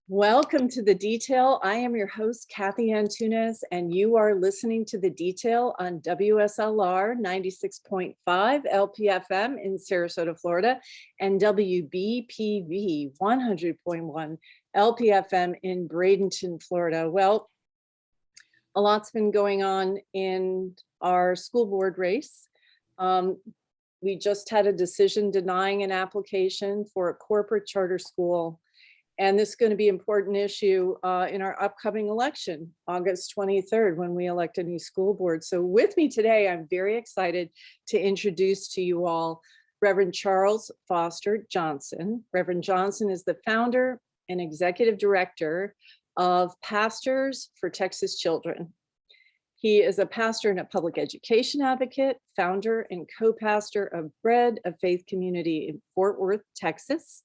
Welcome to The Detail. I am your host, Cathy Antunes, and you are listening to The Detail on WSLR 96.5 LPFM in Sarasota, Florida, and WBPV 100.1 LPFM in Bradenton, Florida. Well, a lot's been going on in our school board race. We just had a decision denying an application for a corporate charter school. And this is going to be an important issue in our upcoming election, August 23rd, when we elect a new school board. So with me today, I'm very excited to introduce to you all Reverend Charles Foster Johnson. Reverend Johnson is the founder and executive director of Pastors for Texas Children. He is a pastor and a public education advocate, founder and co-pastor of Bread of Faith Community in Fort Worth, Texas,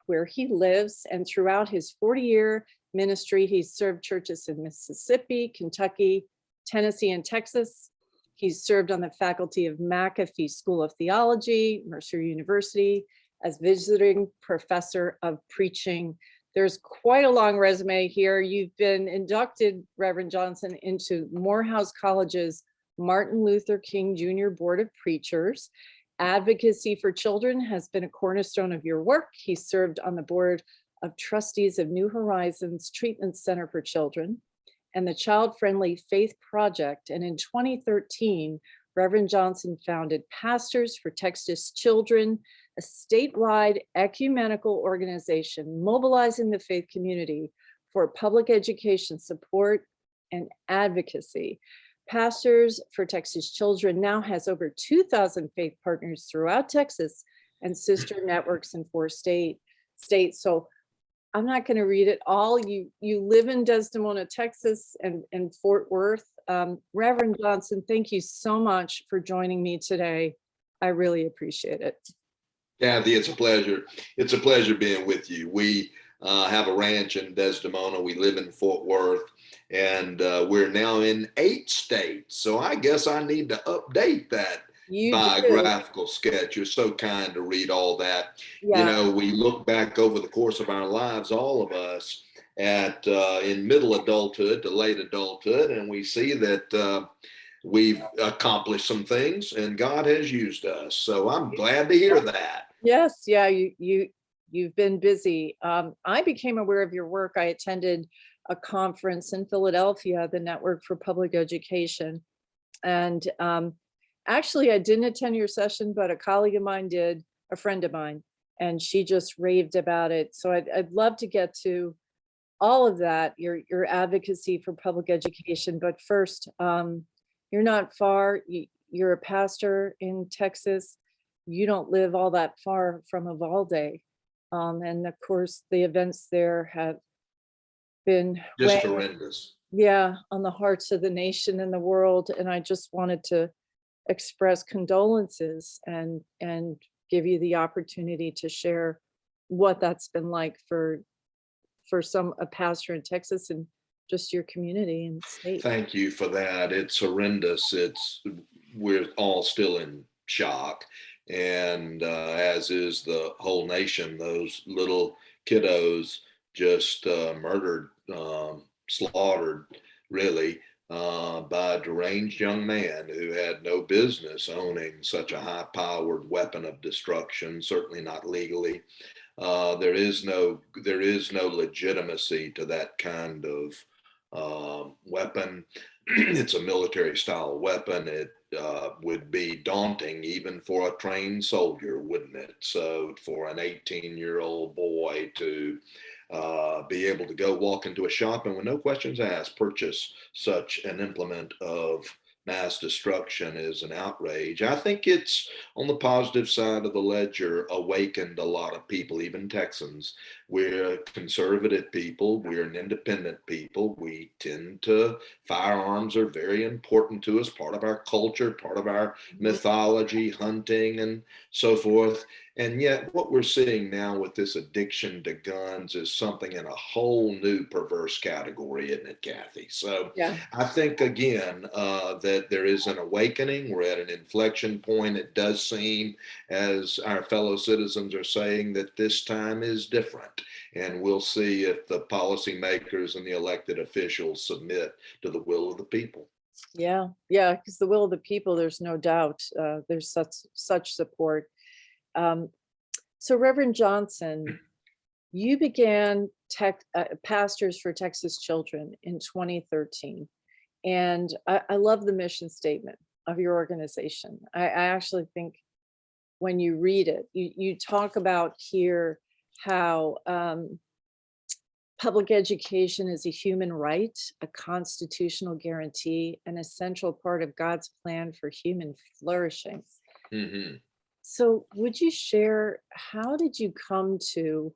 where he lives. And throughout his 40-year ministry, he's served churches in Mississippi, Kentucky, Tennessee, and Texas. He's served on the faculty of McAfee School of Theology, Mercer University, as visiting professor of preaching. There's quite a long resume here. You've been inducted, Reverend Johnson, into Morehouse College's Martin Luther King Jr. Board of Preachers. Advocacy for children has been a cornerstone of your work. He served on the board of trustees of New Horizons Treatment Center for Children and the Child Friendly Faith Project. And in 2013, Reverend Johnson founded Pastors for Texas Children, a statewide ecumenical organization mobilizing the faith community for public education support and advocacy. Pastors for Texas Children now has over 2,000 faith partners throughout Texas and sister networks in 4 states. So I'm not going to read it all. You live in Desdemona, Texas, and Fort Worth. Reverend Johnson, thank you so much for joining me today. I really appreciate it. Cathy, it's a pleasure. It's a pleasure being with you. We have a ranch in Desdemona. We live in Fort Worth, and we're now in 8 states. So I guess I need to update that biographical sketch. You're so kind to read all that. Yeah. You know, we look back over the course of our lives, all of us, at in middle adulthood to late adulthood, and we see that we've accomplished some things, and God has used us. So I'm glad to hear that. Yes, yeah, you've been busy. I became aware of your work. I attended a conference in Philadelphia, the Network for Public Education. And actually, I didn't attend your session, but a colleague of mine did, a friend of mine, and she just raved about it. So I'd love to get to all of that, your advocacy for public education. But first, you're not far. You're a pastor in Texas. You don't live all that far from Uvalde. And of course, the events there have been just horrendous. Yeah, on the hearts of the nation and the world. And I just wanted to express condolences and give you the opportunity to share what that's been like for a pastor in Texas and just your community and state. Thank you for that. It's horrendous. We're all still in shock. And as is the whole nation, those little kiddos just murdered, slaughtered, really, by a deranged young man who had no business owning such a high-powered weapon of destruction, certainly not legally. There is no legitimacy to that kind of weapon. It's a military-style weapon. It would be daunting even for a trained soldier, wouldn't it? So for an 18-year-old boy to be able to go walk into a shop and with no questions asked, purchase such an implement of mass destruction is an outrage. I think it's, on the positive side of the ledger, awakened a lot of people, even Texans. We're conservative people. We're an independent people. We tend to, firearms are very important to us, part of our culture, part of our mythology, hunting and so forth. And yet what we're seeing now with this addiction to guns is something in a whole new perverse category, isn't it, Kathy? So Yeah. I think, again, that there is an awakening. We're at an inflection point. It does seem, as our fellow citizens are saying, that this time is different. And we'll see if the policymakers and the elected officials submit to the will of the people. Yeah, yeah, because the will of the people, there's no doubt, there's such support. Um, so Reverend Johnson, you began Pastors for Texas Children in 2013. And I love the mission statement of your organization. I actually think when you read it, you talk about here how public education is a human right, a constitutional guarantee, an essential part of God's plan for human flourishing. Mm-hmm. So would you share, how did you come to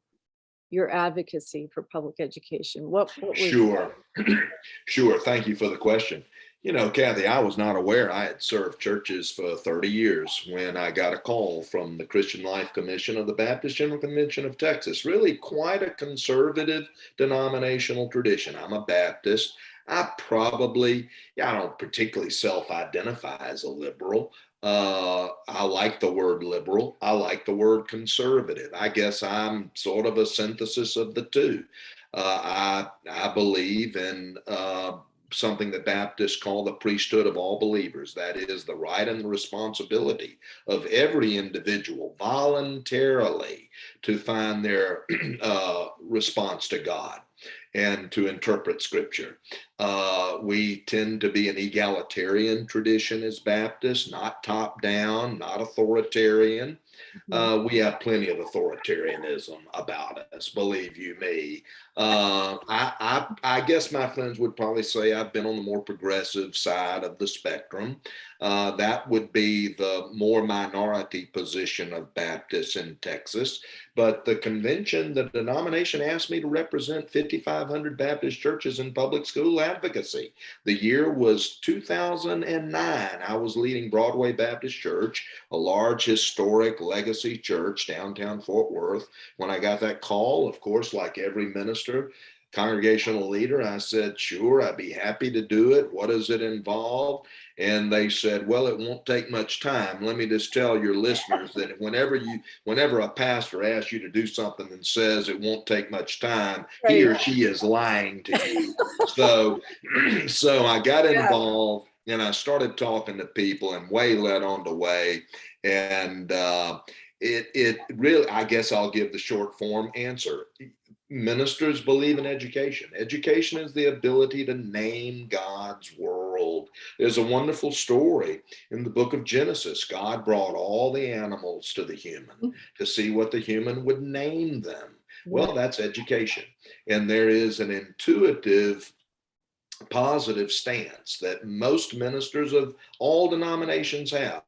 your advocacy for public education? What was Sure. Sure. Thank you for the question. You know, Kathy, I was not aware I had served churches for 30 years when I got a call from the Christian Life Commission of the Baptist General Convention of Texas. Really quite a conservative denominational tradition. I'm a Baptist. I don't particularly self-identify as a liberal. I like the word liberal. I like the word conservative. I guess I'm sort of a synthesis of the two. I believe in something that Baptists call the priesthood of all believers. That is the right and the responsibility of every individual voluntarily to find their response to God and to interpret Scripture. We tend to be an egalitarian tradition as Baptists, not top down, not authoritarian. Mhm. We have plenty of authoritarianism about us, believe you me. I guess my friends would probably say I've been on the more progressive side of the spectrum. That would be the more minority position of Baptists in Texas. But the convention, the denomination asked me to represent 5,500 Baptist churches in public school advocacy. The year was 2009. I was leading Broadway Baptist Church, a large historic legacy church downtown Fort Worth. When I got that call, of course, like every minister, congregational leader, I said, sure, I'd be happy to do it. What does it involve? And they said, well, it won't take much time. Let me just tell your listeners that whenever a pastor asks you to do something and says it won't take much time, he Right. or she is lying to you. So, so I got Yeah. involved and I started talking to people, and way led on to way. And it really, I guess I'll give the short form answer. Ministers believe in education. Education is the ability to name God's world. There's a wonderful story in the book of Genesis. God brought all the animals to the human to see what the human would name them. Yeah. Well, that's education. And there is an intuitive positive stance that most ministers of all denominations have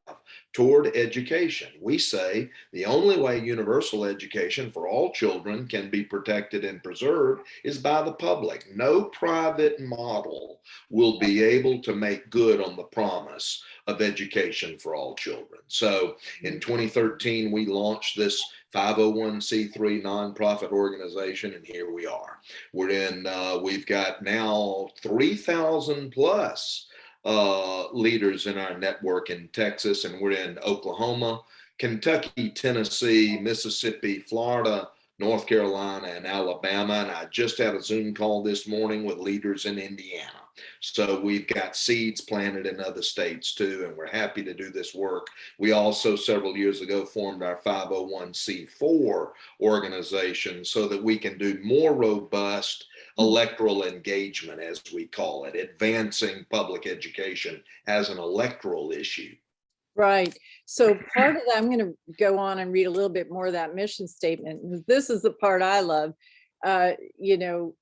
toward education. We say the only way universal education for all children can be protected and preserved is by the public. No private model will be able to make good on the promise of education for all children. So in 2013, we launched this 501c3 nonprofit organization, and here we are. We've got now 3,000 plus leaders in our network in Texas, and we're in Oklahoma, Kentucky, Tennessee, Mississippi, Florida, North Carolina, and Alabama. And I just had a Zoom call this morning with leaders in Indiana. So we've got seeds planted in other states too, and we're happy to do this work. We also several years ago formed our 501c4 organization so that we can do more robust electoral engagement, as we call it, advancing public education as an electoral issue. Right. So part of that, I'm going to go on and read a little bit more of that mission statement. This is the part I love. You know,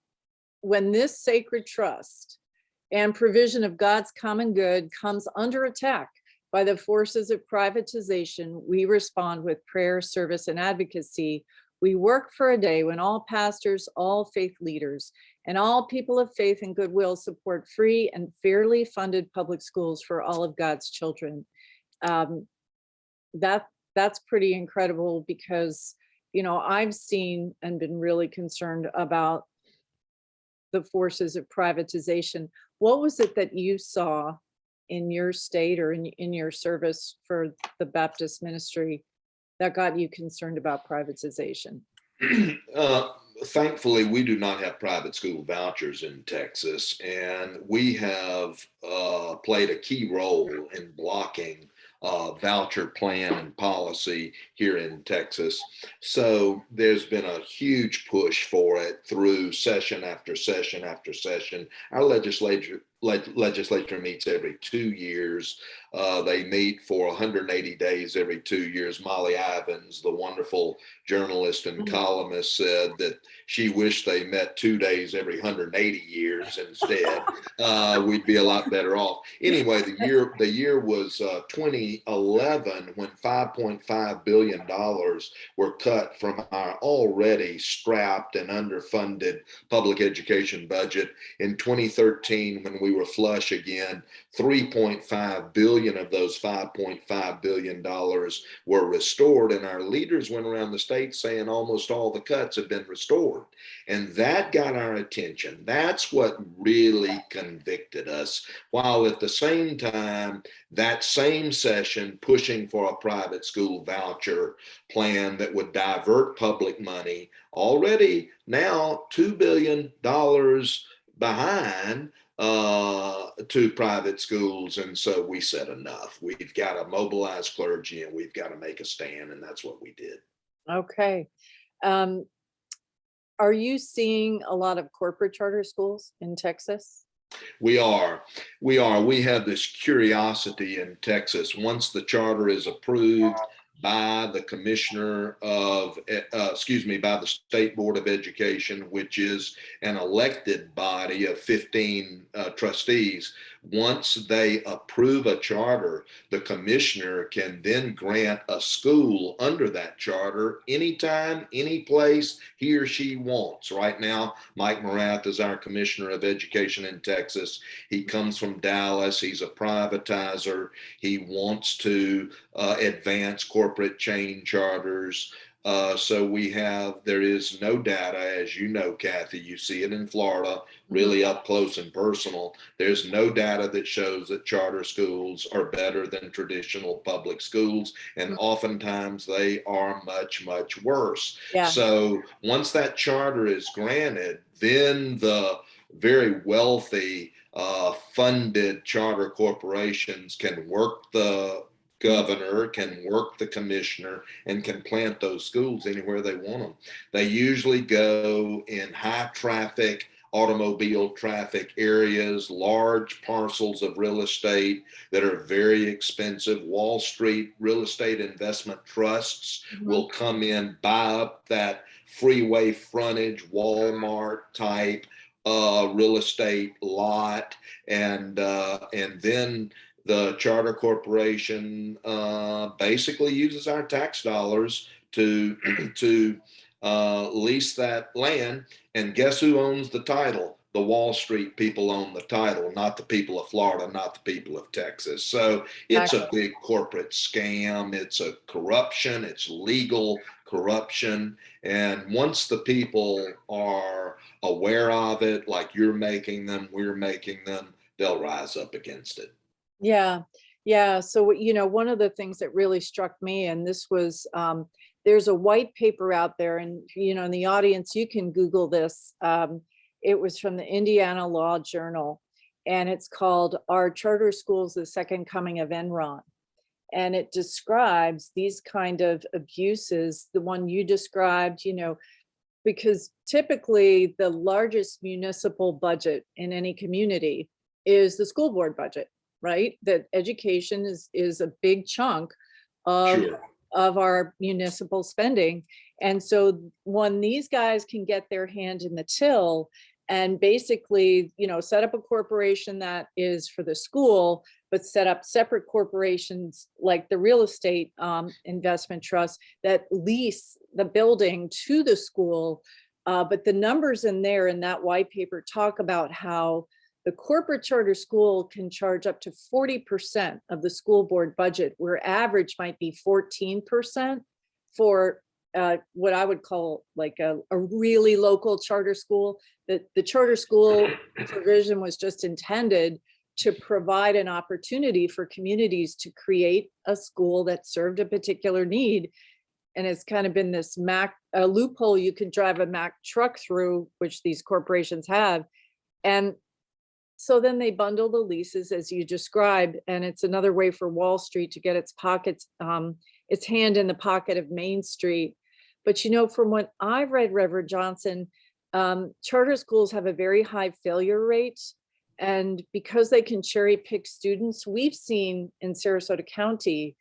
when this sacred trust and provision of God's common good comes under attack by the forces of privatization, we respond with prayer, service, and advocacy. We work for a day when all pastors, all faith leaders, and all people of faith and goodwill support free and fairly funded public schools for all of God's children. That's that's pretty incredible because, I've seen and been really concerned about the forces of privatization. What was it that you saw in your state or in your service for the Baptist ministry that got you concerned about privatization? Uh, Thankfully, we do not have private school vouchers in Texas, and we have played a key role in blocking voucher plan and policy here in Texas. So there's been a huge push for it through session after session after session. Our legislature meets every 2 years. They meet for 180 days every 2 years. Molly Ivins, the wonderful journalist and columnist, said that she wished they met 2 days every 180 years instead. We'd be a lot better off. Anyway, the year was 2011 when $5.5 billion were cut from our already strapped and underfunded public education budget. In 2013, when we were flush again, 3.5 billion of those $5.5 billion were restored, and our leaders went around the state saying almost all the cuts have been restored. And that got our attention. That's what really convicted us. While at the same time, that same session pushing for a private school voucher plan that would divert public money, already now $2 billion behind to private schools. And so we said enough. We've got to mobilize clergy and we've got to make a stand. And that's what we did. Okay. Um, are you seeing a lot of corporate charter schools in Texas? We are. We have this curiosity in Texas. Once the charter is approved by the commissioner of, by the State Board of Education, which is an elected body of 15 trustees. Once they approve a charter, the commissioner can then grant a school under that charter anytime, any place he or she wants. Right now, Mike Morath is our commissioner of education in Texas. He comes from Dallas. He's a privatizer. He wants to advance corporate chain charters. So there is no data, as you know, Cathy, you see it in Florida, really up close and personal. There's no data that shows that charter schools are better than traditional public schools. And oftentimes they are much, much worse. Yeah. So once that charter is granted, then the very wealthy funded charter corporations can work the governor, can work the commissioner, and can plant those schools anywhere they want them. They usually go in high traffic, automobile traffic areas, large parcels of real estate that are very expensive. Wall Street real estate investment trusts will come in, buy up that freeway frontage, Walmart type real estate lot, and then the charter corporation basically uses our tax dollars to lease that land. And guess who owns the title? The Wall Street people own the title, not the people of Florida, not the people of Texas. So it's a big corporate scam. It's a corruption. It's legal corruption. And once the people are aware of it, like you're making them, we're making them, they'll rise up against it. Yeah. Yeah. So, one of the things that really struck me, and this was, there's a white paper out there, and, in the audience, you can Google this. It was from the Indiana Law Journal, and it's called "Are Charter Schools the Second Coming of Enron?" And it describes these kind of abuses, the one you described, because typically the largest municipal budget in any community is the school board budget. Right? That education is a big chunk of our municipal spending. And so when these guys can get their hand in the till and basically, set up a corporation that is for the school, but set up separate corporations like the real estate investment trust that lease the building to the school. But the numbers in that white paper talk about how The corporate charter school can charge up to 40% of the school board budget, where average might be 14% for what I would call like a really local charter school. The charter school provision was just intended to provide an opportunity for communities to create a school that served a particular need. And it's kind of been this loophole you could drive a Mack truck through, which these corporations have. And so then they bundle the leases as you described, and it's another way for Wall Street to get its its hand in the pocket of Main Street. But from what I've read, Reverend Johnson, charter schools have a very high failure rate. And because they can cherry pick students, we've seen in Sarasota County,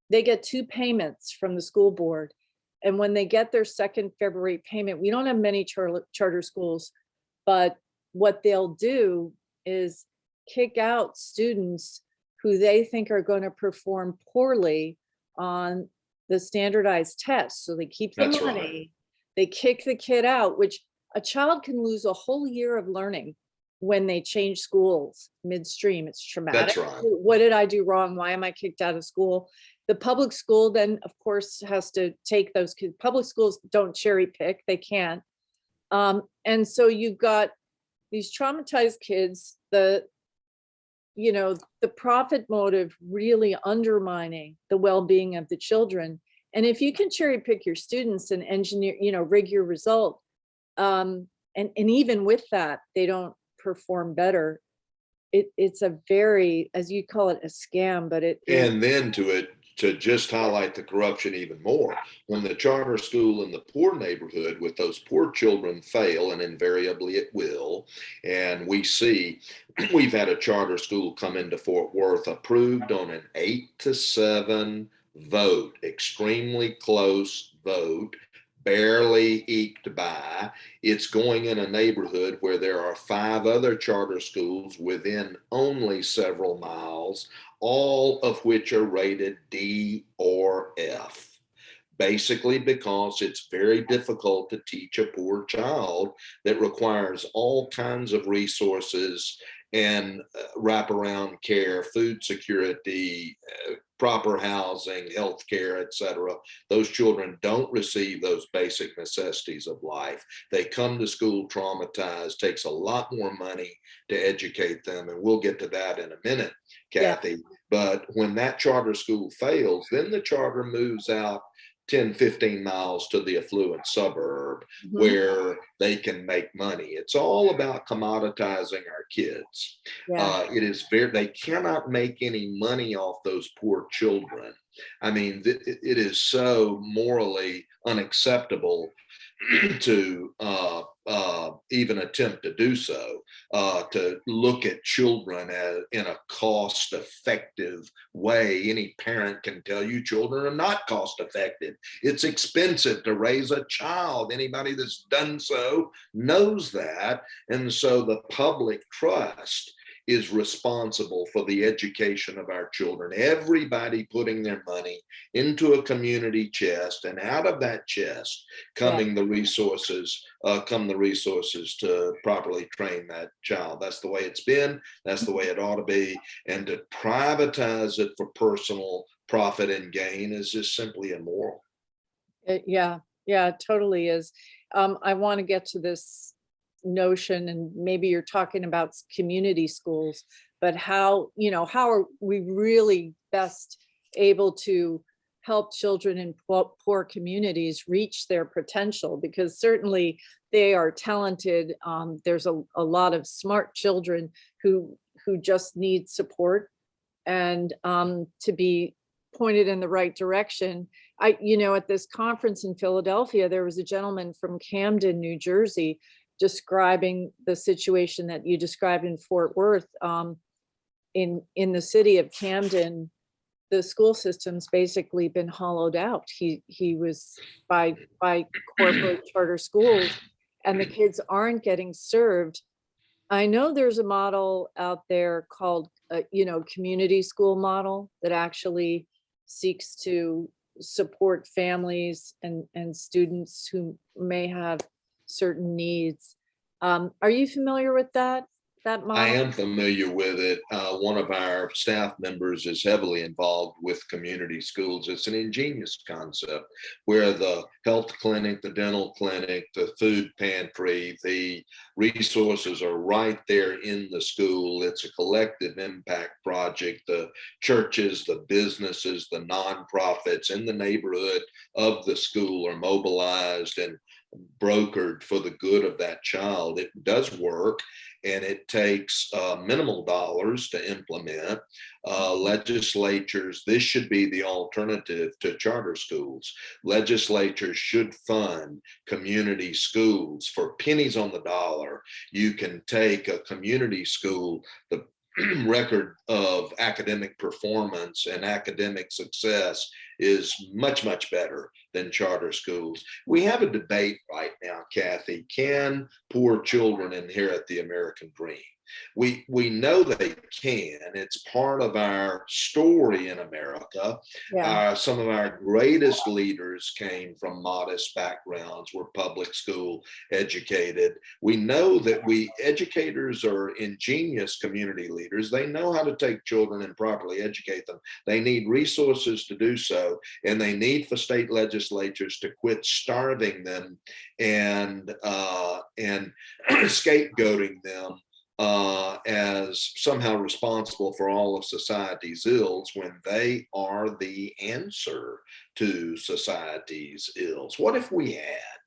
they get 2 payments from the school board. And when they get their second February payment, we don't have many charter schools, but what they'll do is kick out students who they think are going to perform poorly on the standardized tests. So they keep the That's money, right. they kick the kid out, which a child can lose a whole year of learning when they change schools midstream. It's traumatic. That's right. What did I do wrong? Why am I kicked out of school? The public school then, of course, has to take those kids. Public schools don't cherry pick, they can't. And so you've got these traumatized kids, the profit motive really undermining the well-being of the children. And if you can cherry pick your students and engineer, rig your result, and even with that, they don't perform better. It's a very, as you call it, a scam, but And then to just highlight the corruption even more, when the charter school in the poor neighborhood with those poor children fail, and invariably it will, and we see we've had a charter school come into Fort Worth approved on an 8-7 vote, extremely close vote, barely eked by. It's going in a neighborhood where there are 5 other charter schools within only several miles, all of which are rated D or F, basically because it's very difficult to teach a poor child that requires all kinds of resources and wraparound care, food security, proper housing, health care, etc. Those children don't receive those basic necessities of life. They come to school traumatized, takes a lot more money to educate them. And we'll get to that in a minute, Cathy. Yeah. But when that charter school fails, then the charter moves out 10, 15 miles to the affluent suburb where they can make money. It's all about commoditizing our kids. Yeah. They cannot make any money off those poor children. I mean, it is so morally unacceptable to even attempt to do so, to look at children as in a cost-effective way. Any parent can tell you children are not cost-effective. It's expensive to raise a child. Anybody that's done so knows that. And so the public trust is responsible for the education of our children. Everybody putting their money into a community chest, and out of that chest coming the resources, to properly train that child. That's the way it's been. That's the way it ought to be. And to privatize it for personal profit and gain is just simply immoral. Yeah, it totally is. I want to get to this notion, and maybe you're talking about community schools, but how are we really best able to help children in poor communities reach their potential? Because certainly they are talented. There's a lot of smart children who just need support and to be pointed in the right direction. At this conference in Philadelphia, there was a gentleman from Camden, New Jersey, describing the situation that you described in Fort Worth. In the city of Camden, the school system's basically been hollowed out. He was by corporate charter schools, and the kids aren't getting served. I know there's a model out there called community school model that actually seeks to support families and students who may have certain needs. Are you familiar with that? that I model? am familiar with it. One of our staff members is heavily involved with community schools. It's an ingenious concept where the health clinic, the dental clinic, the food pantry, the resources are right there in the school. It's a collective impact project. The churches, the businesses, the nonprofits in the neighborhood of the school are mobilized and brokered for the good of that child. It does work, and it takes minimal dollars to implement. Legislatures, this should be the alternative to charter schools. Legislatures should fund community schools for pennies on the dollar. You can take a community school, the record of academic performance and academic success is much, much better than charter schools. We have a debate right now, Cathy. Can poor children inherit the American dream? We know they can. It's part of our story in America. Yeah. Some of our greatest leaders came from modest backgrounds, were public school educated. We know that educators are ingenious community leaders. They know how to take children and properly educate them. They need resources to do so, and they need for state legislatures to quit starving them and scapegoating them as somehow responsible for all of society's ills when they are the answer to society's ills. What if we had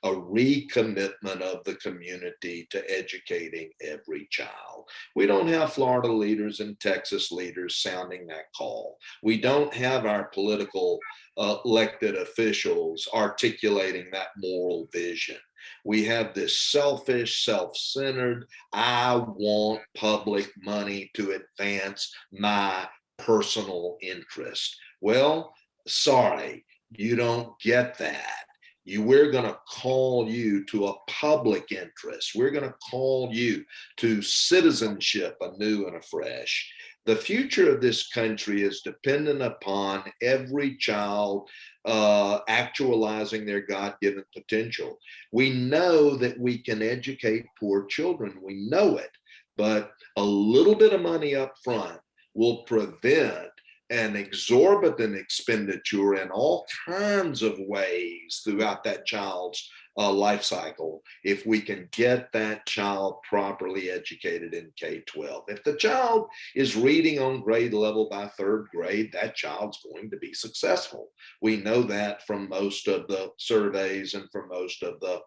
a recommitment of the community to educating every child? We don't have Florida leaders and Texas leaders sounding that call. We don't have our political elected officials articulating that moral vision. We have this selfish, self-centered, I want public money to advance my personal interest. Well, sorry, you don't get that. We're going to call you to a public interest. We're going to call you to citizenship anew and afresh. The future of this country is dependent upon every child actualizing their God-given potential. We know that we can educate poor children. We know it, but a little bit of money up front will prevent an exorbitant expenditure in all kinds of ways throughout that child's life cycle if we can get that child properly educated in K-12. If the child is reading on grade level by third grade, that child's going to be successful. We know that from most of the surveys and from most of the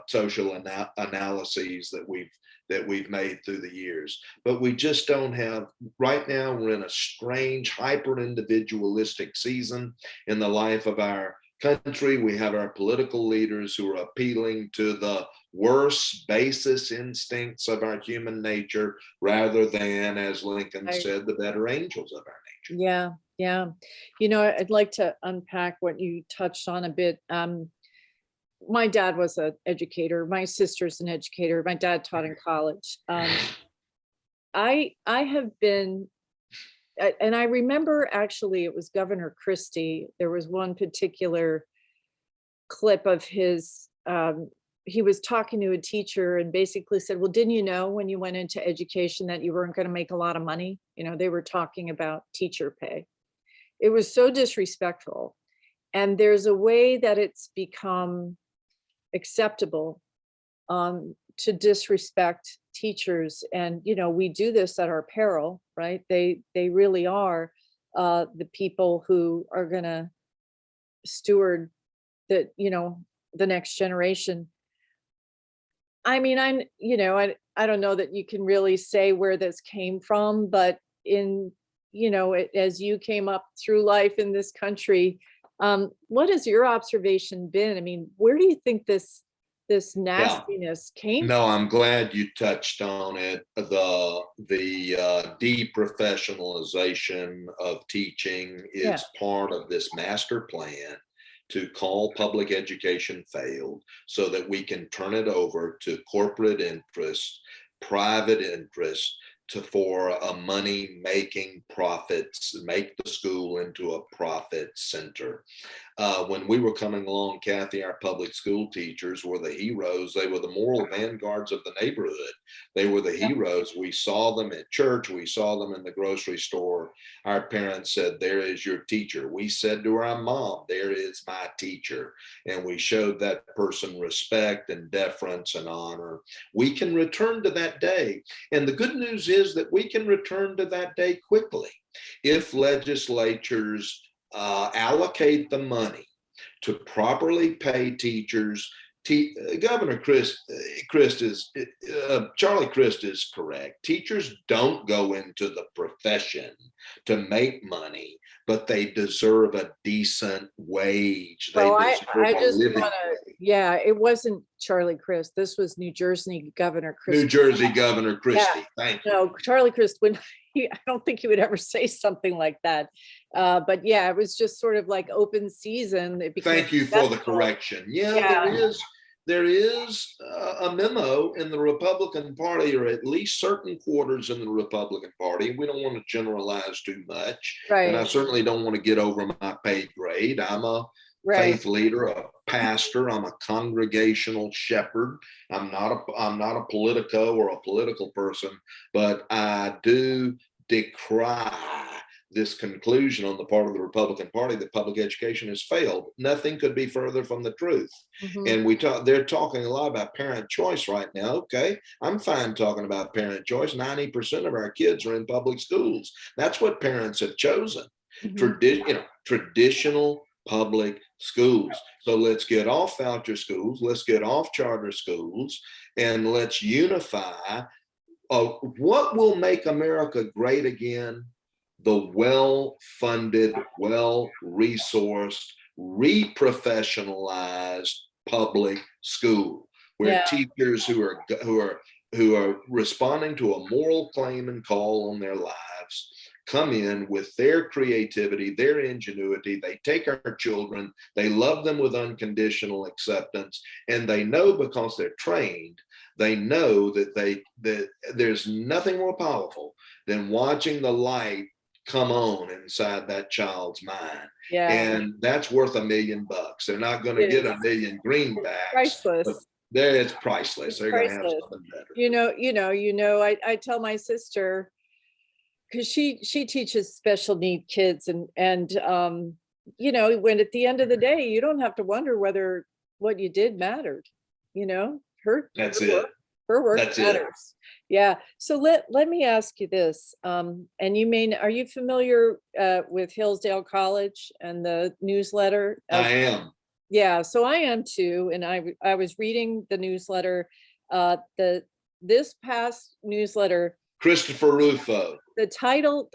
social analyses that we've made through the years. But we just don't have, right now we're in a strange hyper-individualistic season in the life of our country. We have our political leaders who are appealing to the worst basis instincts of our human nature rather than, as Lincoln said, the better angels of our nature. Yeah, yeah. I'd like to unpack what you touched on a bit. My dad was an educator. My sister's an educator. My dad taught in college. I have been, and I remember actually it was Governor Christie. There was one particular clip of his, he was talking to a teacher and basically said, well, didn't you know when you went into education that you weren't going to make a lot of money? They were talking about teacher pay. It was so disrespectful. And there's a way that it's become acceptable to disrespect teachers, and we do this at our peril, right? They really are the people who are going to steward the next generation. I mean, I don't know that you can really say where this came from, but as you came up through life in this country, what has your observation been? I mean, where do you think this nastiness came No, from? I'm glad you touched on it. The deprofessionalization of teaching Yeah. is part of this master plan to call public education failed so that we can turn it over to corporate interests, private interests, for a money making profits, make the school into a profit center. When we were coming along, Cathy, our public school teachers were the heroes. They were the moral vanguards of the neighborhood. They were the heroes. We saw them at church. We saw them in the grocery store. Our parents said, "There is your teacher." We said to our mom, "There is my teacher." And we showed that person respect and deference and honor. We can return to that day. And the good news is that we can return to that day quickly if legislatures allocate the money to properly pay teachers. Governor Charlie Crist is correct. Teachers don't go into the profession to make money, but they deserve a decent wage. They Well, deserve I a just living want to, wage. yeah, it wasn't Charlie Crist. This was New Jersey Governor New Christie. Jersey Governor Christie. Thank you. No, Charlie Crist would, I don't think he would ever say something like that. But yeah, it was just sort of like open season. It became Thank you for the acceptable. correction. Yeah, Yeah. there is a memo in the Republican Party, or at least certain quarters in the Republican Party. We don't want to generalize too much, and I Right, certainly don't want to get over my pay grade. I'm a right. faith leader, a pastor. I'm a congregational shepherd. I'm not a politico or a political person, but I do decry this conclusion on the part of the Republican Party that public education has failed. Nothing could be further from the truth. Mhm. And they're talking a lot about parent choice right now. Okay, I'm fine talking about parent choice. 90% of our kids are in public schools. That's what parents have chosen. Mhm. Traditional public schools. So let's get off voucher schools. Let's get off charter schools, and let's unify. What will make America great again? The well-funded, well-resourced, reprofessionalized public school, where Yeah, teachers who are responding to a moral claim and call on their lives come in with their creativity, their ingenuity. They take our children, they love them with unconditional acceptance, and they know, because they're trained, they know that there's nothing more powerful than watching the light come on inside that child's mind. yeah, And that's worth $1 million. They're not going to it get is $1 million greenbacks, but priceless. it's priceless. It's They're going to have priceless. something better. I tell my sister, because she teaches special need kids, and when at the end of the day, you don't have to wonder whether what you did mattered. Her That's work, it. her work That's it. matters. Yeah. So let me ask you this. And are you familiar with Hillsdale College and the newsletter? I am. Yeah, so I am too, and I was reading the newsletter. This past newsletter, Christopher Rufo. the title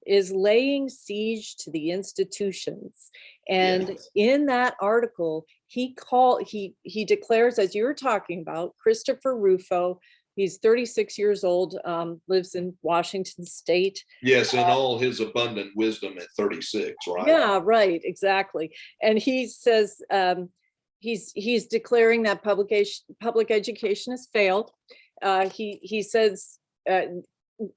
is "Laying Siege to the Institutions," and Yes. in that article, he declares, as you were talking about, Christopher Rufo. He's 36 years old, lives in Washington State. Yes, in all his abundant wisdom at 36, right? Yeah, right, exactly. And he says he's declaring that public education has failed. He says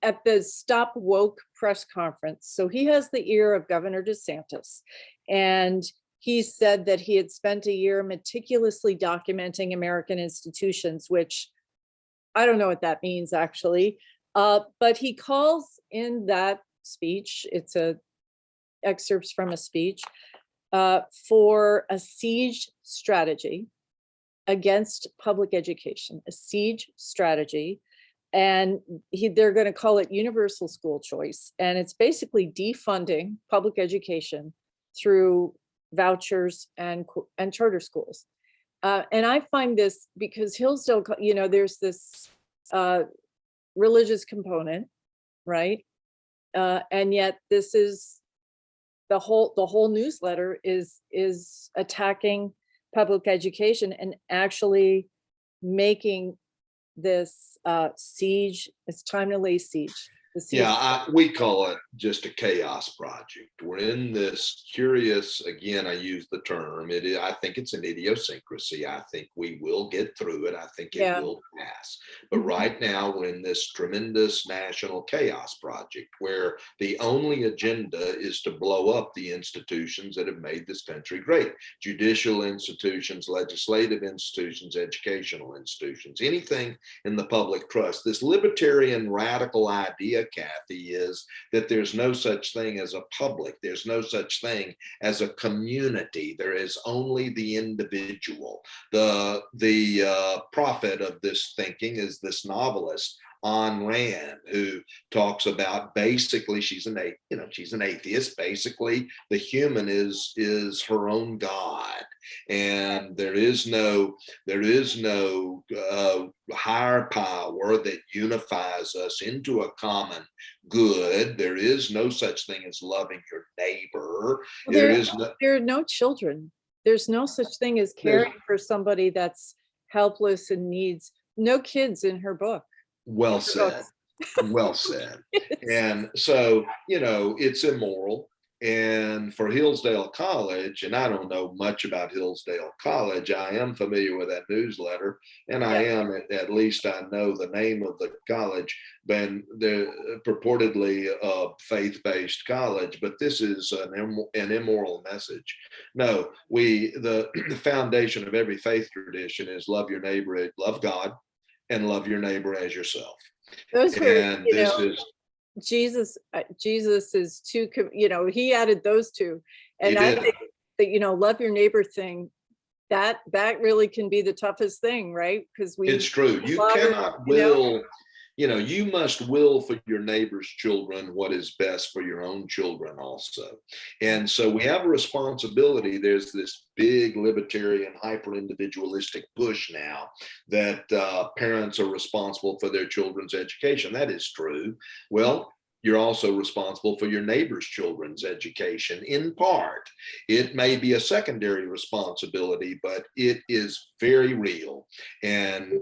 at the Stop Woke press conference. So he has the ear of Governor DeSantis, and he said that he had spent a year meticulously documenting American institutions, which I don't know what that means actually. But he calls in that speech, it's excerpts from a speech, for a siege strategy against public education, a siege strategy. And they're going to call it universal school choice. And it's basically defunding public education through vouchers and charter schools. And I find this because Hillsdale, there's this religious component, right? And yet this is the whole newsletter is attacking public education and actually making this siege. It's time to lay siege. The seed. Yeah, we call it just a chaos project. We're in this curious, again, I use the term, I think it's an idiosyncrasy. I think we will get through it. I think it Yeah. will pass. But Mhm. right now, we're in this tremendous national chaos project where the only agenda is to blow up the institutions that have made this country great. Judicial institutions, legislative institutions, educational institutions, anything in the public trust. This libertarian radical idea, Cathy, is that there's no such thing as a public. There's no such thing as a community. There is only the individual. The prophet of this thinking is this novelist Ayn Rand, who talks about basically she's an atheist. Basically, the human is her own god, and there is no higher power that unifies us into a common good. There is no such thing as loving your neighbor. Well, There there are no children. There's no such thing as there's caring for somebody that's helpless and needs no kids in her book. well In her said. books. Well said. It's- And so, it's immoral. And for Hillsdale College, and I don't know much about Hillsdale College, I am familiar with that newsletter, and I yeah, am, at least I know the name of the college, but they're purportedly a faith-based college, but this is an immoral message. No, the foundation of every faith tradition is love your neighbor, love God, and love your neighbor as yourself. those were, And this is, Jesus is too, he added those two. he And I did. think that, love your neighbor thing, that really can be the toughest thing, right? Because It's true. You father, cannot will, you must will for your neighbor's children what is best for your own children also. And so we have a responsibility. There's this big libertarian, hyper individualistic push now that parents are responsible for their children's education. That is true. Well, you're also responsible for your neighbor's children's education in part. It may be a secondary responsibility, but it is very real. And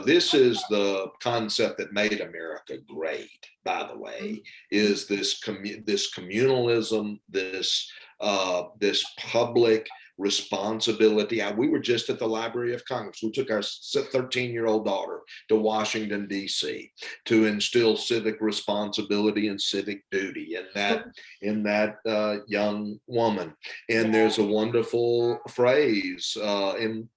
this is the concept that made America great, by the way, is this communalism, this public responsibility. We were just at the Library of Congress. We took our 13-year-old daughter to Washington, D.C. to instill civic responsibility and civic duty in that young woman. And there's a wonderful phrase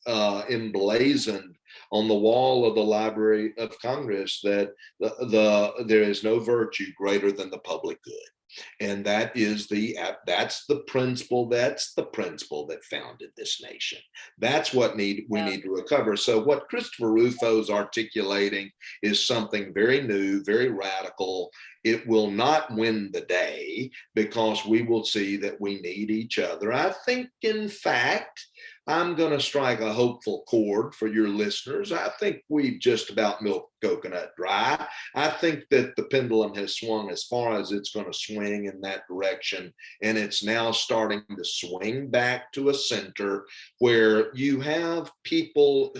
emblazoned on the wall of the Library of Congress that there is no virtue greater than the public good. And that's the principle that founded this nation. That's what we need to recover. So what Christopher Rufo's articulating is something very new, very radical. It will not win the day because we will see that we need each other. I think, in fact, I'm going to strike a hopeful chord for your listeners. I think we've just about milked coconut dry. I think that the pendulum has swung as far as it's going to swing in that direction. And it's now starting to swing back to a center where you have people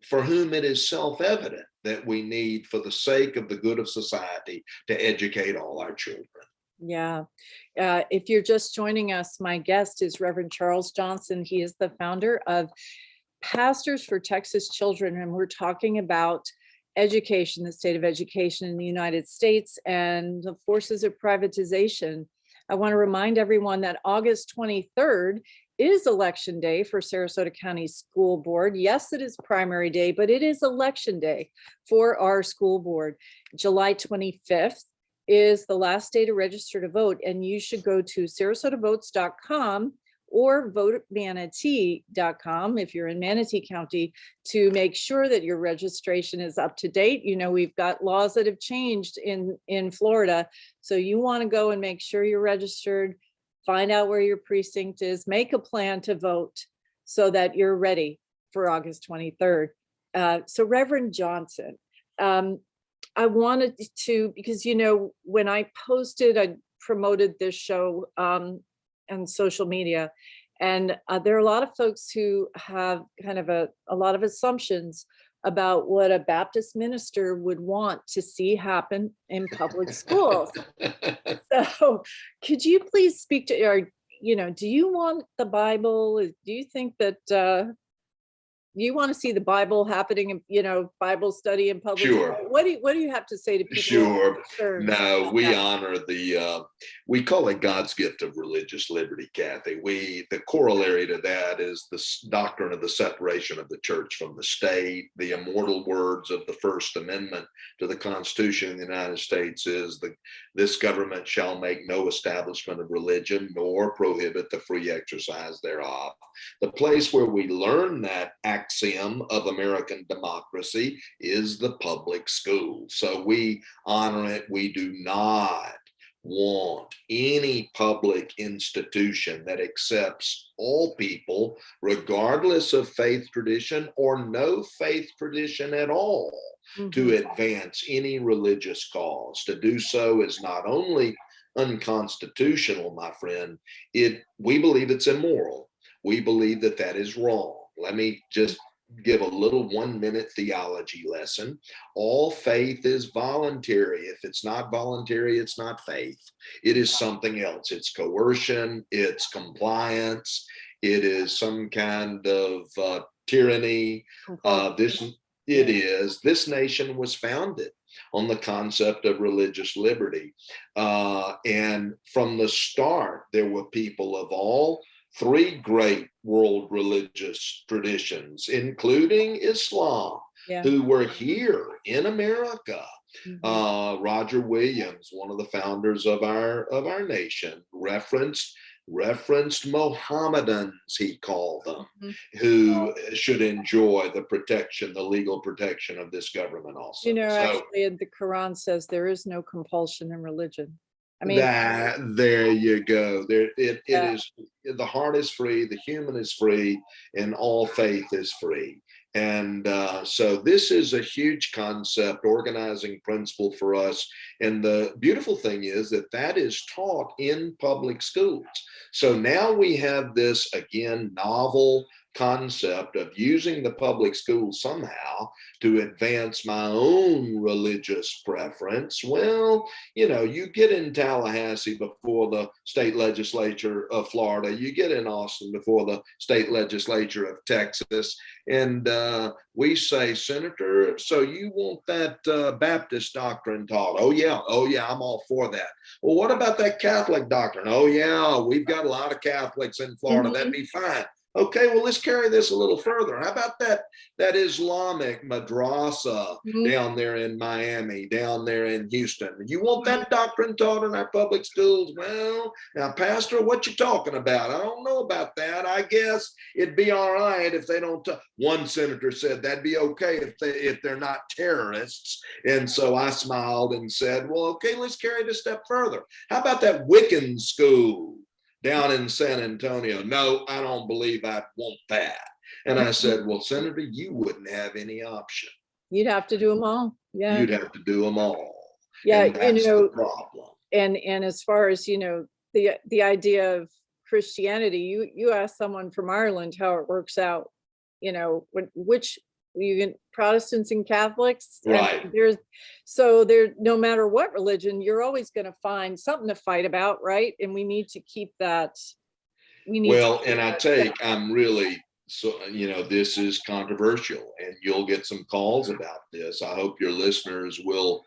for whom it is self-evident that we need, for the sake of the good of society, to educate all our children. Yeah. If you're just joining us, my guest is Reverend Charles Johnson. He is the founder of Pastors for Texas Children, and we're talking about education, the state of education in the United States, and the forces of privatization. I want to remind everyone that August 23rd is election day for Sarasota County School Board. Yes, it is primary day, but it is election day for our school board. July 25th is the last day to register to vote, and you should go to sarasotavotes.com or votemanatee.com if you're in Manatee County to make sure that your registration is up to date. We've got laws that have changed in Florida, so you want to go and make sure you're registered, find out where your precinct is, make a plan to vote so that you're ready for August 23rd. So Reverend Johnson, I wanted to, because, when I promoted this show on social media, and there are a lot of folks who have kind of a lot of assumptions about what a Baptist minister would want to see happen in public schools. So could you please speak to, or, do you want the Bible? Do you think that you want to see the Bible happening in, Bible study in public Sure. school? What do you have to say to people? Sure. No, we that? honor we call it God's gift of religious liberty, Cathy. The corollary to that is the doctrine of the separation of the church from the state. The immortal words of the First Amendment to the Constitution of the United States is this government shall make no establishment of religion nor prohibit the free exercise thereof. The place where we learn that axiom of American democracy is the public school. So we honor it. We do not want any public institution that accepts all people, regardless of faith tradition or no faith tradition at all, to advance any religious cause. To do so is not only unconstitutional, my friend, we believe it's immoral. We believe that is wrong. Let me just give a little 1-minute theology lesson. All faith is voluntary. If it's not voluntary, it's not faith. It is something else. It's coercion, it's compliance, it is some kind of tyranny. This nation was founded on the concept of religious liberty. And from the start, there were people of all 3 great world religious traditions, including Islam, who were here in America. Roger Williams, one of the founders of our nation, referenced Mohammedans, he called them, who should enjoy the legal protection of this government also. Actually, the Quran says there is no compulsion in religion. I mean, there you go. It is, the heart is free, the human is free, and all faith is free. And so this is a huge concept, organizing principle for us. And the beautiful thing is that is taught in public schools. So now we have this, again, novel concept of using the public school somehow to advance my own religious preference. Well, you get in Tallahassee before the state legislature of Florida, you get in Austin before the state legislature of Texas, and we say, Senator, so you want that Baptist doctrine taught? Oh yeah, I'm all for that. Well, what about that Catholic doctrine? Oh yeah, we've got a lot of Catholics in Florida. That'd be fine. Okay, well, let's carry this a little further. How about that Islamic madrasa down there in Miami, down there in Houston? You want that doctrine taught in our public schools? Well, now, Pastor, what you talking about? I don't know about that. I guess it'd be all right if they don't. One senator said that'd be okay if they're not terrorists. And so I smiled and said, well, okay, let's carry it a step further. How about that Wiccan school down in San Antonio? No, I don't believe I want that. And I said, well, Senator, you wouldn't have any option. You'd have to do them all. Yeah. You'd have to do them all. Yeah. And that's the problem. And as far as, the idea of Christianity, you ask someone from Ireland how it works out, which you get Protestants and Catholics, right? And no matter what religion, you're always going to find something to fight about, right? And we need to keep that. I'm really, so, this is controversial, and you'll get some calls about this. I hope your listeners will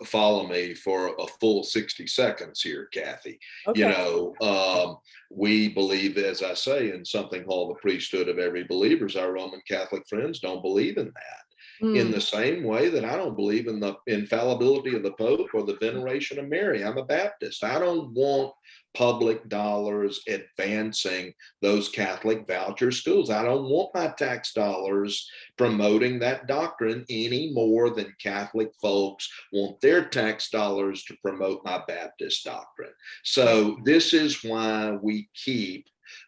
follow me for a full 60 seconds here, Cathy. Okay. We believe, as I say, in something called the priesthood of every believer. Our Roman Catholic friends don't believe in that. In the same way that I don't believe in the infallibility of the Pope or the veneration of Mary. I'm a Baptist. I don't want public dollars advancing those Catholic voucher schools. I don't want my tax dollars promoting that doctrine any more than Catholic folks want their tax dollars to promote my Baptist doctrine. So this is why we keep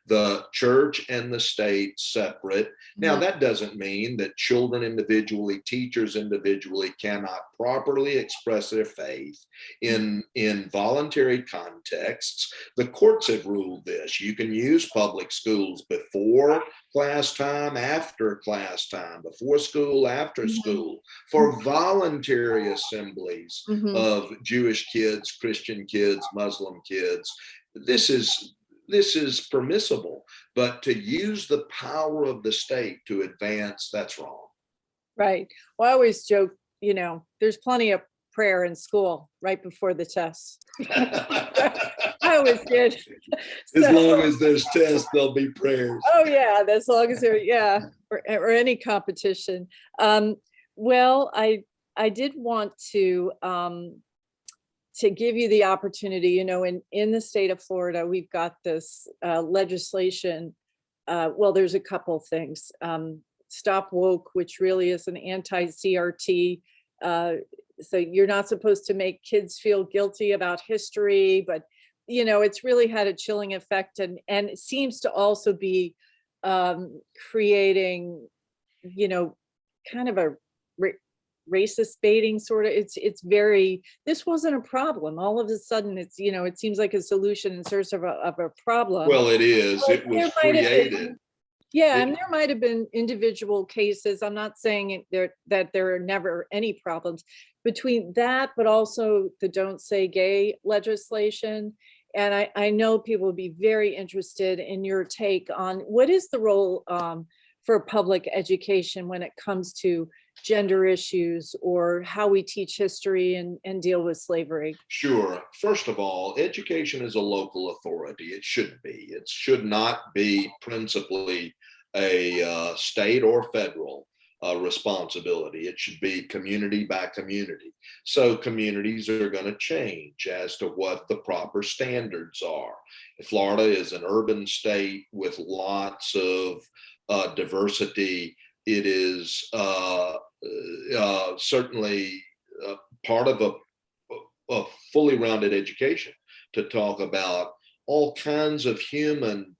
the church and the state separate. Now, that doesn't mean that children individually, teachers individually cannot properly express their faith in voluntary contexts. The courts have ruled this. You can use public schools before class time, after class time, before school, after school, for voluntary assemblies of Jewish kids, Christian kids, Muslim kids. This is permissible, but to use the power of the state to advance, that's wrong. Right. Well, I always joke, there's plenty of prayer in school right before the tests. I always did. As long as there's tests, there'll be prayers. Oh yeah, as long as there, or any competition. Well, I did want to give you the opportunity, in the state of Florida, we've got this legislation. Well, there's a couple things. Stop Woke, which really is an anti-CRT. So you're not supposed to make kids feel guilty about history, but it's really had a chilling effect, and it seems to also be creating, kind of a racist baiting sort of. It's very, this wasn't a problem. All of a sudden, it's it seems like a solution in search of a problem. Well, it is. But it was created. And there might have been individual cases. I'm not saying that there are never any problems between that, but also the Don't Say Gay legislation. And I know people would be very interested in your take on what is the role for public education when it comes to gender issues, or how we teach history and deal with slavery. Sure. First of all, education is a local authority. It should be. It should not be principally a state or federal responsibility. It should be community by community. So communities are going to change as to what the proper standards are. Florida is an urban state with lots of diversity. It is certainly part of a fully rounded education to talk about all kinds of human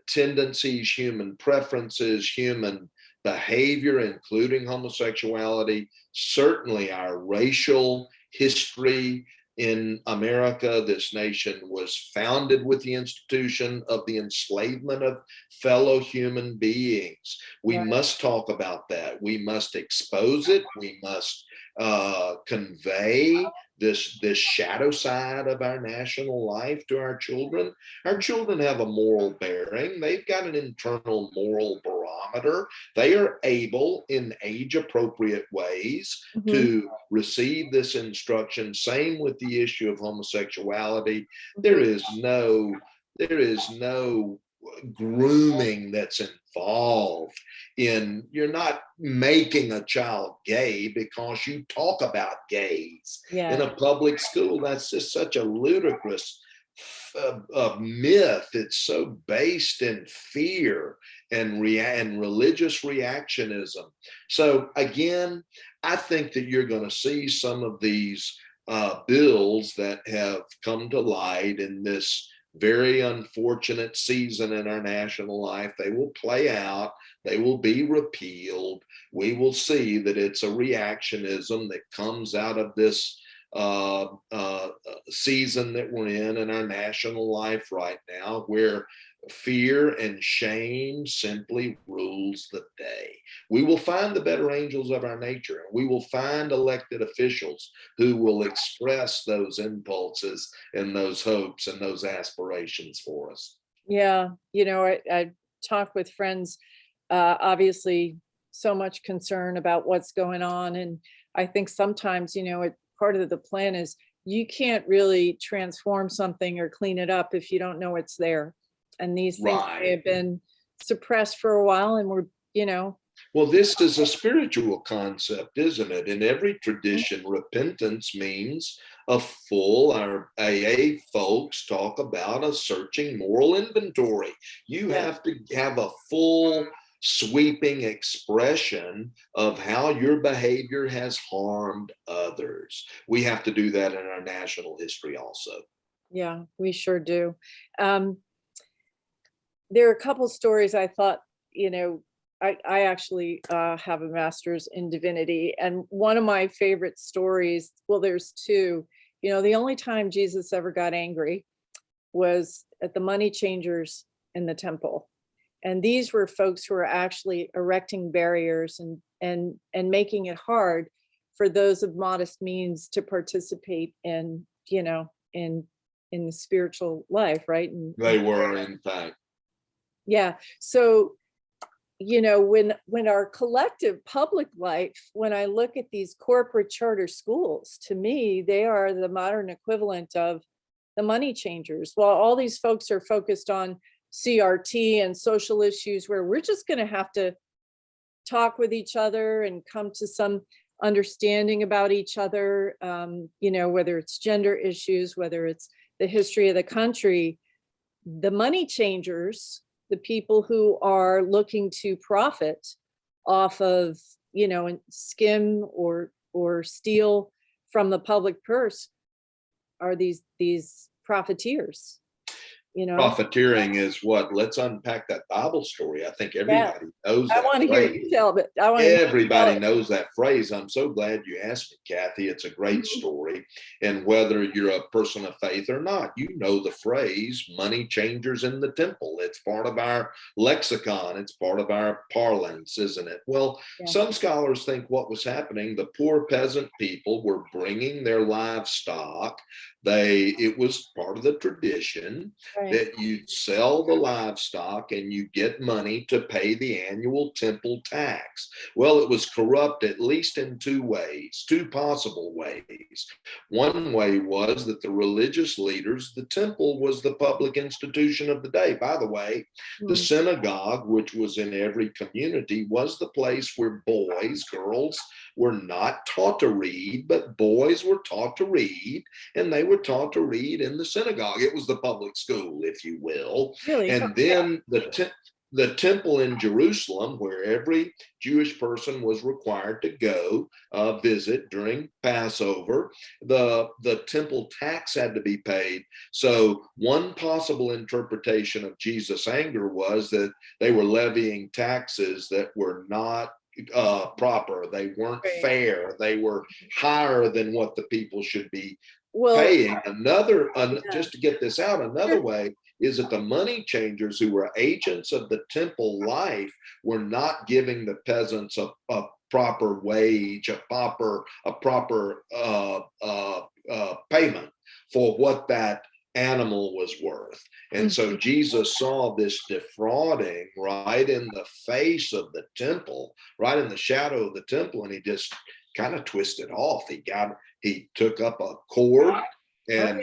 tendencies, human preferences, human behavior, including homosexuality, certainly our racial history in America. This nation was founded with the institution of the enslavement of fellow human beings. We must talk about that. We must expose it. We must convey this shadow side of our national life to our children. Our children have a moral bearing. They've got an internal moral barometer. They are able, in age-appropriate ways, to receive this instruction. Same with the issue of homosexuality. There is no grooming that's involved in, you're not making a child gay because you talk about gays in a public school. That's just such a ludicrous myth. It's so based in fear and religious reactionism. So again, I think that you're going to see some of these bills that have come to light in this very unfortunate season in our national life. They will play out. They will be repealed. We will see that it's a reactionism that comes out of this season that we're in our national life right now, where fear and shame simply rules the day. We will find the better angels of our nature, and we will find elected officials who will express those impulses and those hopes and those aspirations for us. Yeah, I talk with friends, obviously so much concern about what's going on. And I think sometimes, part of the plan is you can't really transform something or clean it up if you don't know it's there. And these things may have been suppressed for a while, and we're, Well, this is a spiritual concept, isn't it? In every tradition, repentance means our AA folks talk about a searching moral inventory. You have to have a full sweeping expression of how your behavior has harmed others. We have to do that in our national history also. Yeah, we sure do. there are a couple stories I thought, I actually have a master's in divinity. And one of my favorite stories, well, there's two. The only time Jesus ever got angry was at the money changers in the temple. And these were folks who were actually erecting barriers and making it hard for those of modest means to participate in, in the spiritual life, right? They were, in fact. Yeah. So, when our collective public life, when I look at these corporate charter schools, to me, they are the modern equivalent of the money changers. While all these folks are focused on CRT and social issues where we're just going to have to talk with each other and come to some understanding about each other, whether it's gender issues, whether it's the history of the country, the money changers, the people who are looking to profit off of, and skim or steal from the public purse are these profiteers. Profiteering is what? Let's unpack that Bible story. I think Yeah. everybody knows I that want to hear phrase. you tell it. I want to Everybody knows that phrase. I'm so glad you asked me, Cathy. It's a great story. And whether you're a person of faith or not, you know the phrase money changers in the temple. It's part of our lexicon. It's part of our parlance, isn't it? Well, Yeah. some scholars think what was happening, the poor peasant people were bringing their livestock. It was part of the tradition that you'd sell the livestock and you get money to pay the annual temple tax. Well, it was corrupt at least in two ways, two possible ways. One way was that the religious leaders, the temple was the public institution of the day. By the way, the synagogue, which was in every community, was the place where boys, girls were not taught to read, but boys were taught to read, and they were taught to read in the synagogue. It was the public school, if you will. Really? And then the temple in Jerusalem, where every Jewish person was required to go visit during Passover, the temple tax had to be paid. So one possible interpretation of Jesus' anger was that they were levying taxes that were not proper. They weren't fair. They were higher than what the people should be paying. Just to get this out, another way is that the money changers, who were agents of the temple life, were not giving the peasants a proper wage, a proper payment for what that animal was worth. And so Jesus saw this defrauding right in the face of the temple, right in the shadow of the temple, and he just kind of twisted off. He took up a cord and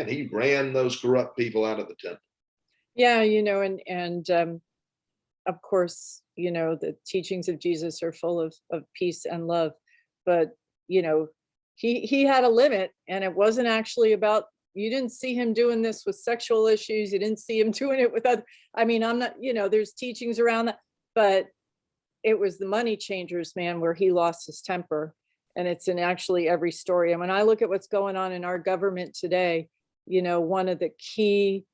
he ran those corrupt people out of the temple. Yeah, and of course, the teachings of Jesus are full of peace and love, but he had a limit, and it wasn't actually about. You didn't see him doing this with sexual issues. You didn't see him doing it with other. I'm not. There's teachings around that, but it was the money changers, man, where he lost his temper, and it's in actually every story. And when I look at what's going on in our government today, one of the key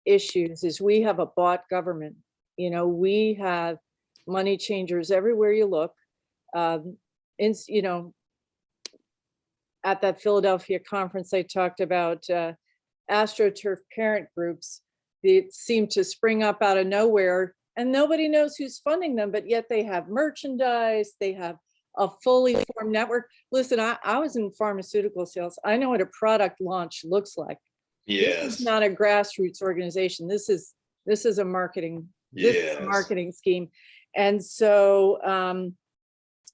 issues is we have a bought government. We have money changers everywhere you look. At that Philadelphia conference, I talked about AstroTurf parent groups that seem to spring up out of nowhere, and nobody knows who's funding them, but yet they have merchandise, they have a fully formed network. Listen, I was in pharmaceutical sales. I know what a product launch looks like. Yes. This is not a grassroots organization. This is a marketing, marketing scheme. And so,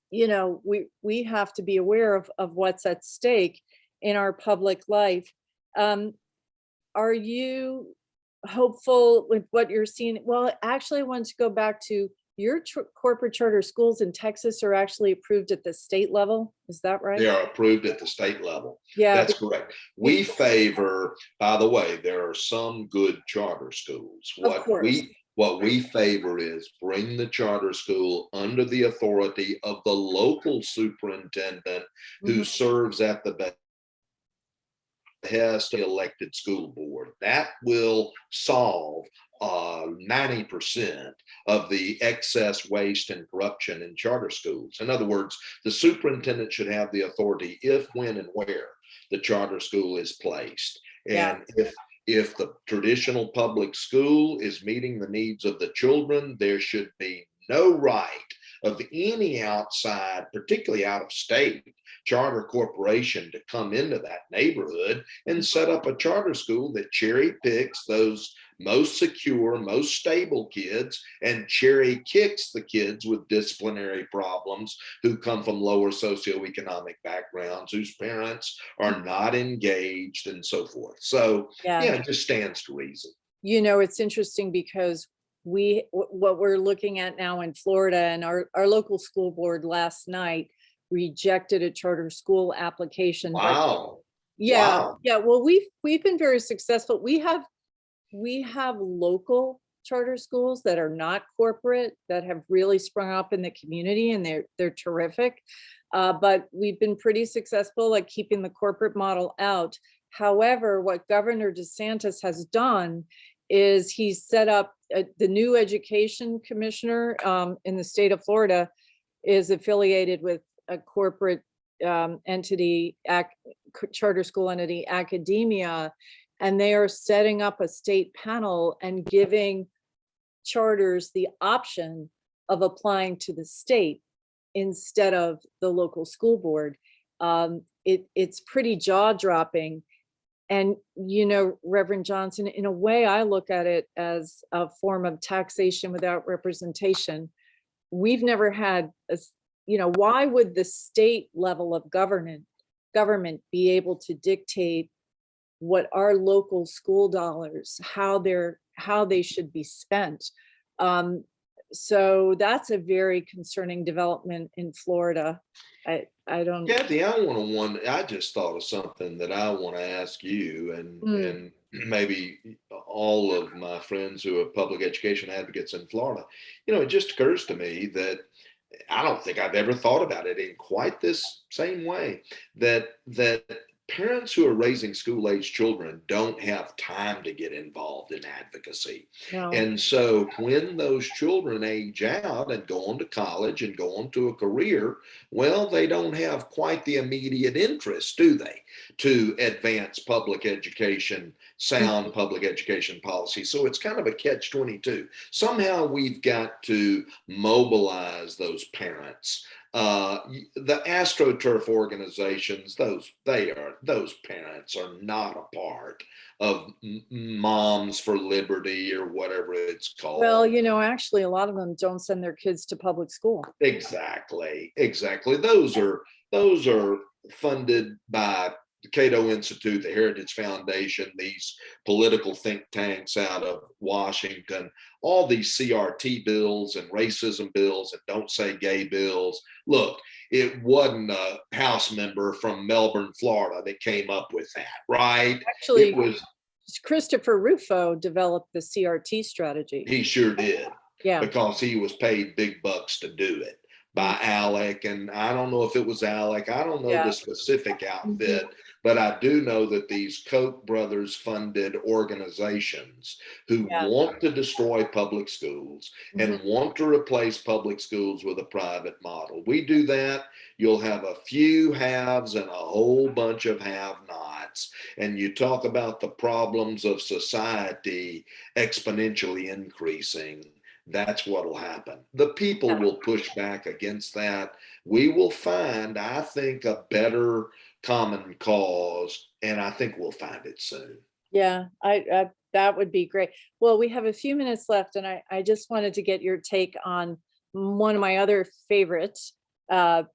we have to be aware of what's at stake in our public life. Are you hopeful with what you're seeing? Well, actually, I want to go back to your corporate charter schools in Texas are actually approved at the state level. Is that right? They are approved at the state level. Yeah. That's correct. We favor, by the way, there are some good charter schools. What we favor is bring the charter school under the authority of the local superintendent who serves at the behest of the elected school board. That will solve 90% of the excess waste and corruption in charter schools. In other words, the superintendent should have the authority if, when, and where the charter school is placed. And if the traditional public school is meeting the needs of the children, there should be no right of any outside, particularly out of state, charter corporation to come into that neighborhood and set up a charter school that cherry picks those most secure, most stable kids and cherry kicks the kids with disciplinary problems who come from lower socioeconomic backgrounds, whose parents are not engaged and so forth. So yeah, it just stands to reason. You know, it's interesting because what we're looking at now in Florida, and our local school board last night rejected a charter school application. Wow. Wow. Well, we've been very successful. We have local charter schools that are not corporate, that have really sprung up in the community, and they're terrific. But we've been pretty successful at keeping the corporate model out. However, what Governor DeSantis has done is he's set up the new education commissioner in the state of Florida is affiliated with a corporate entity, charter school entity, academia, and they are setting up a state panel and giving charters the option of applying to the state instead of the local school board. It's pretty jaw-dropping. And, you know, Reverend Johnson, in a way, I look at it as a form of taxation without representation. We've never had, why would the state level of government be able to dictate what our local school dollars, how they should be spent? So that's a very concerning development in Florida. I don't. Cathy, I just thought of something that I want to ask you and maybe all of my friends who are public education advocates in Florida. You know, it just occurs to me that I don't think I've ever thought about it in quite this same way, that parents who are raising school-age children don't have time to get involved in advocacy. No. And so when those children age out and go on to college and go on to a career, well, they don't have quite the immediate interest, do they, to advance public education, sound public education policy. So it's kind of a catch-22. Somehow we've got to mobilize those parents. The AstroTurf organizations, those parents are not a part of Moms for Liberty or whatever it's called. Well, you know, actually, a lot of them don't send their kids to public school. Exactly. Those are funded by the Cato Institute, the Heritage Foundation, these political think tanks out of Washington, all these CRT bills and racism bills and don't say gay bills. Look, it wasn't a House member from Melbourne, Florida that came up with that, right? Actually, it was Christopher Rufo developed the CRT strategy. He sure did. Yeah. Because he was paid big bucks to do it by ALEC. And I don't know if it was ALEC. I don't know the specific outfit, but I do know that these Koch brothers funded organizations who want to destroy public schools and want to replace public schools with a private model. We do that, you'll have a few haves and a whole bunch of have-nots. And you talk about the problems of society exponentially increasing. That's what will happen. The people will push back against that. We will find, I think, a better common cause, and I think we'll find it soon. Yeah, that would be great. Well, we have a few minutes left, and I just wanted to get your take on one of my other favorite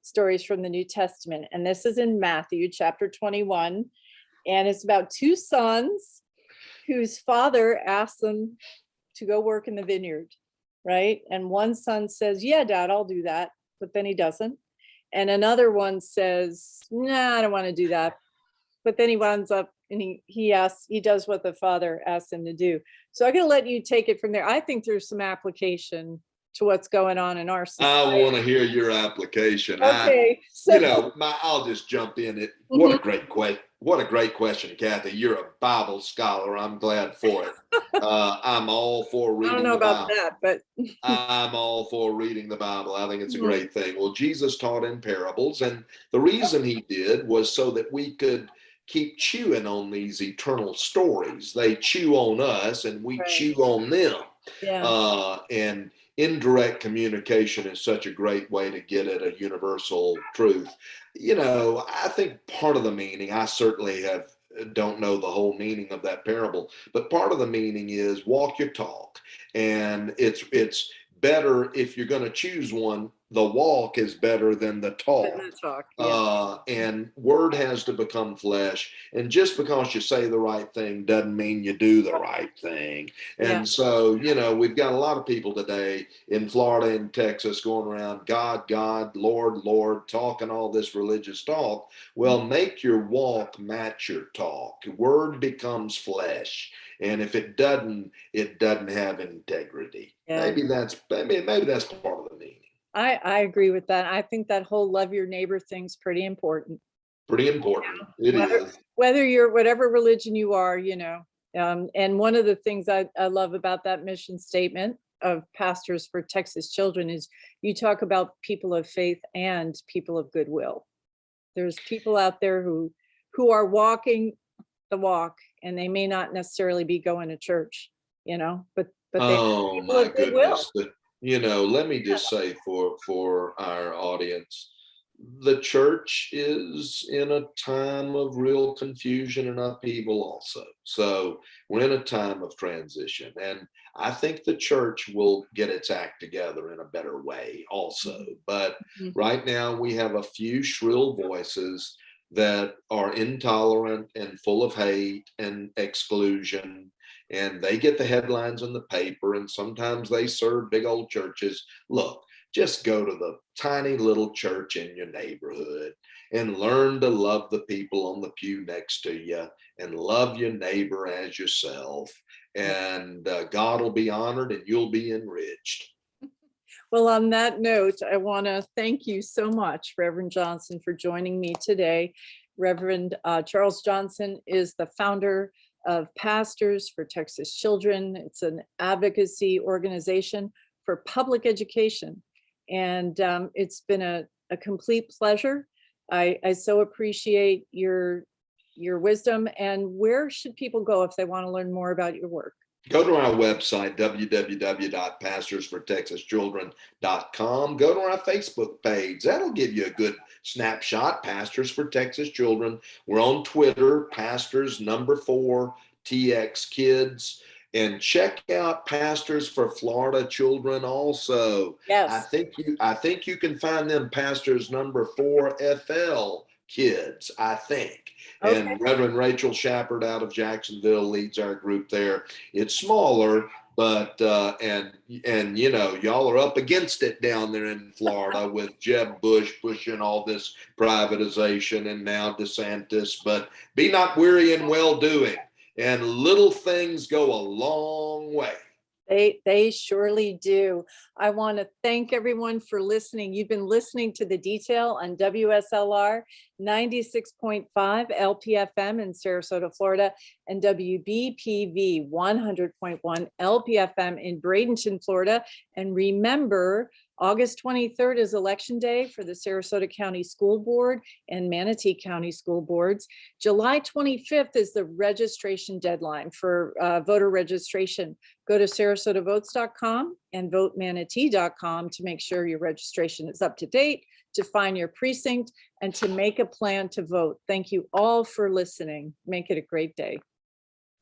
stories from the New Testament. And this is in Matthew chapter 21. And it's about two sons whose father asked them to go work in the vineyard. Right. And one son says, yeah, Dad, I'll do that. But then he doesn't. And another one says, nah, I don't want to do that. But then he winds up and he does what the father asks him to do. So I'm going to let you take it from there. I think there's some application to what's going on in our I society. want to hear your application. Okay, so I'll just jump in. It. What mhm, a great question. What a great question, Kathy. You're a Bible scholar. I'm glad for it. I'm all for I don't reading know the about Bible. that, but I'm all for reading the Bible. I think it's a mhm, great thing. Well, Jesus taught in parables, and the reason he did was so that we could keep chewing on these eternal stories. They chew on us, and we right, chew on them. yeah, And indirect communication is such a great way to get at a universal truth. I think part of the meaning, I certainly don't know the whole meaning of that parable, but part of the meaning is walk your talk. And it's better if you're going to choose one, the walk is better than the then talk. the talk, yeah, And word has to become flesh. And just because you say the right thing doesn't mean you do the right thing. yeah, And so, we've got a lot of people today in Florida and Texas going around, God, God, Lord, Lord, talking all this religious talk. Well, make your walk match your talk. Word becomes flesh. And if it doesn't have integrity. yeah. Maybe that's part of the meaning. I agree with that. I think that whole love your neighbor thing's pretty important. Pretty important. It Whether is. whether you're whatever religion you are, and one of the things I love about that mission statement of Pastors for Texas Children is you talk about people of faith and people of goodwill. There's people out there who are walking the walk, and they may not necessarily be going to church, but they are Oh people my of goodwill. goodness. Let me just say for our audience, the church is in a time of real confusion and upheaval also. So we're in a time of transition. And I think the church will get its act together in a better way also. But Mhm. right now we have a few shrill voices that are intolerant and full of hate and exclusion, and they get the headlines in the paper, and sometimes they serve big old churches. Look, just go to the tiny little church in your neighborhood and learn to love the people on the pew next to you and love your neighbor as yourself. And God will be honored and you'll be enriched. Well, on that note, I want to thank you so much, Reverend Johnson, for joining me today. Reverend Charles Johnson is the founder of Pastors for Texas Children. It's an advocacy organization for public education. And it's been a complete pleasure. I so appreciate your wisdom. And where should people go if they want to learn more about your work? Go to our website, www.pastorsfortexaschildren.com. Go to our Facebook page. That'll give you a good snapshot, Pastors for Texas Children. We're on Twitter, Pastors4TX Kids. And check out Pastors for Florida Children also. I Yes. think you can find them Pastors4FL Kids, I think. Okay. And Reverend Rachel Shepard out of Jacksonville leads our group there. It's smaller, but y'all are up against it down there in Florida with Jeb Bush pushing all this privatization and now DeSantis. But be not weary in well doing, and little things go a long way. They surely do. I want to thank everyone for listening. You've been listening to The Detail on WSLR 96.5 LPFM in Sarasota, Florida, and WBPV 100.1 LPFM in Bradenton, Florida. And remember, August 23rd is Election Day for the Sarasota County School Board and Manatee County School Boards. July 25th is the registration deadline for voter registration. Go to sarasotavotes.com and votemanatee.com to make sure your registration is up to date, to find your precinct, and to make a plan to vote. Thank you all for listening. Make it a great day.